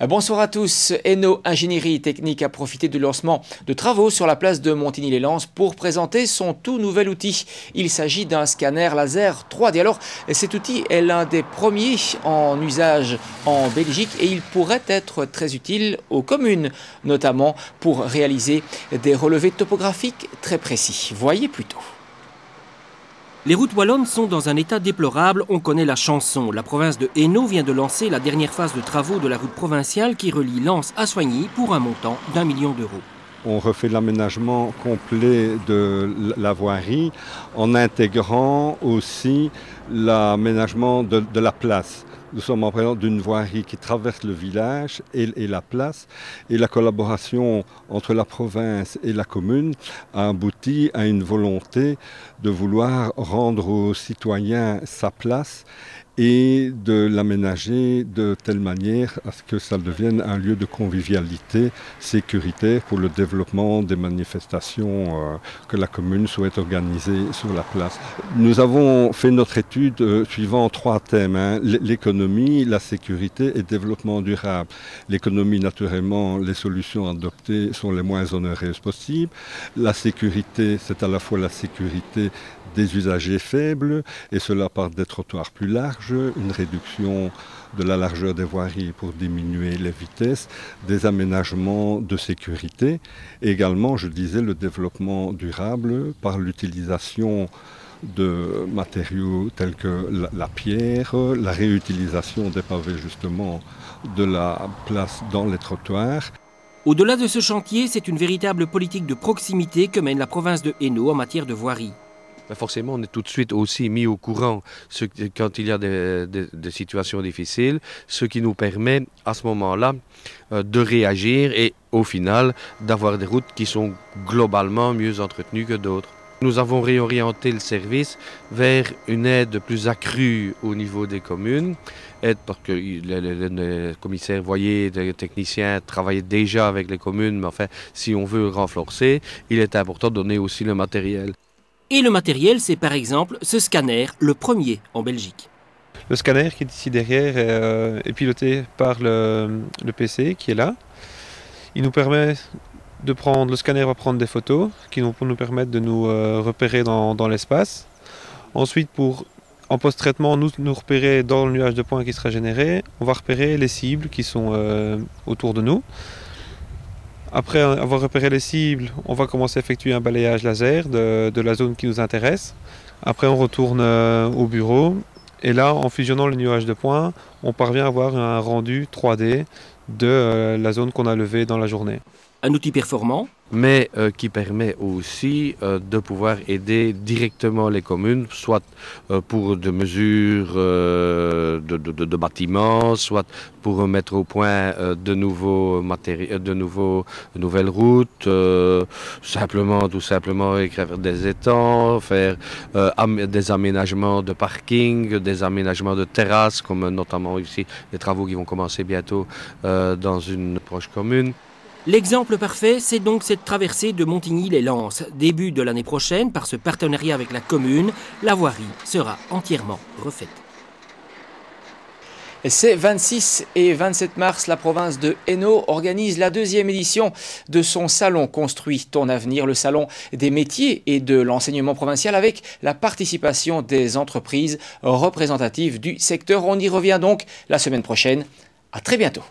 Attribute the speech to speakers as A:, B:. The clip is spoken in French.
A: Bonsoir à tous. Eno Ingénierie Technique a profité du lancement de travaux sur la place de Montigny-les-Lances pour présenter son tout nouvel outil. Il s'agit d'un scanner laser 3D. Alors, cet outil est l'un des premiers en usage en Belgique et il pourrait être très utile aux communes, notamment pour réaliser des relevés topographiques très précis. Voyez plutôt.
B: Les routes wallonnes sont dans un état déplorable, on connaît la chanson. La province de Hainaut vient de lancer la dernière phase de travaux de la route provinciale qui relie Lens à Soignies pour un montant d'1 million d'euros.
C: On refait l'aménagement complet de la voirie en intégrant aussi l'aménagement de la place. Nous sommes en présence d'une voirie qui traverse le village et la place. Et la collaboration entre la province et la commune a abouti à une volonté de vouloir rendre aux citoyens sa place et de l'aménager de telle manière à ce que ça devienne un lieu de convivialité sécuritaire pour le développement des manifestations que la commune souhaite organiser sur la place. Nous avons fait notre étude suivant 3 thèmes, l'économie, la sécurité et le développement durable. L'économie, naturellement, les solutions adoptées sont les moins onéreuses possibles. La sécurité, c'est à la fois la sécurité des usagers faibles, et cela par des trottoirs plus larges, une réduction de la largeur des voiries pour diminuer les vitesses, des aménagements de sécurité, et également, je disais, le développement durable par l'utilisation de matériaux tels que la pierre, la réutilisation des pavés justement de la place dans les trottoirs.
B: Au-delà de ce chantier, c'est une véritable politique de proximité que mène la province de Hainaut en matière de voirie.
D: Forcément, on est tout de suite aussi mis au courant quand il y a des situations difficiles, ce qui nous permet à ce moment-là de réagir et au final d'avoir des routes qui sont globalement mieux entretenues que d'autres. Nous avons réorienté le service vers une aide plus accrue au niveau des communes, aide parce que les commissaires voyaient, les techniciens travaillaient déjà avec les communes, mais enfin, si on veut renforcer, il est important de donner aussi le matériel.
B: Et le matériel, c'est par exemple ce scanner, le premier en Belgique.
E: Le scanner qui est ici derrière est piloté par le PC qui est là. Il nous permet de prendre, le scanner va prendre des photos qui vont nous permettre de nous repérer dans l'espace. Ensuite, en post-traitement, nous repérer dans le nuage de points qui sera généré, on va repérer les cibles qui sont autour de nous. Après avoir repéré les cibles, on va commencer à effectuer un balayage laser de la zone qui nous intéresse. Après, on retourne au bureau. Et là, en fusionnant le nuage de points, on parvient à avoir un rendu 3D de la zone qu'on a levée dans la journée.
B: Un outil performant,
D: mais qui permet aussi de pouvoir aider directement les communes, soit pour des mesures de bâtiments, soit pour mettre au point de nouvelles routes, tout simplement écrire des étangs, faire des aménagements de parking, des aménagements de terrasses, comme notamment ici les travaux qui vont commencer bientôt dans une proche commune.
B: L'exemple parfait, c'est donc cette traversée de Montigny-les-Lances. Début de l'année prochaine, par ce partenariat avec la commune, la voirie sera entièrement refaite.
A: Ces 26 et 27 mars, la province de Hainaut organise la 2e édition de son salon Construis ton avenir, le salon des métiers et de l'enseignement provincial avec la participation des entreprises représentatives du secteur. On y revient donc la semaine prochaine. À très bientôt.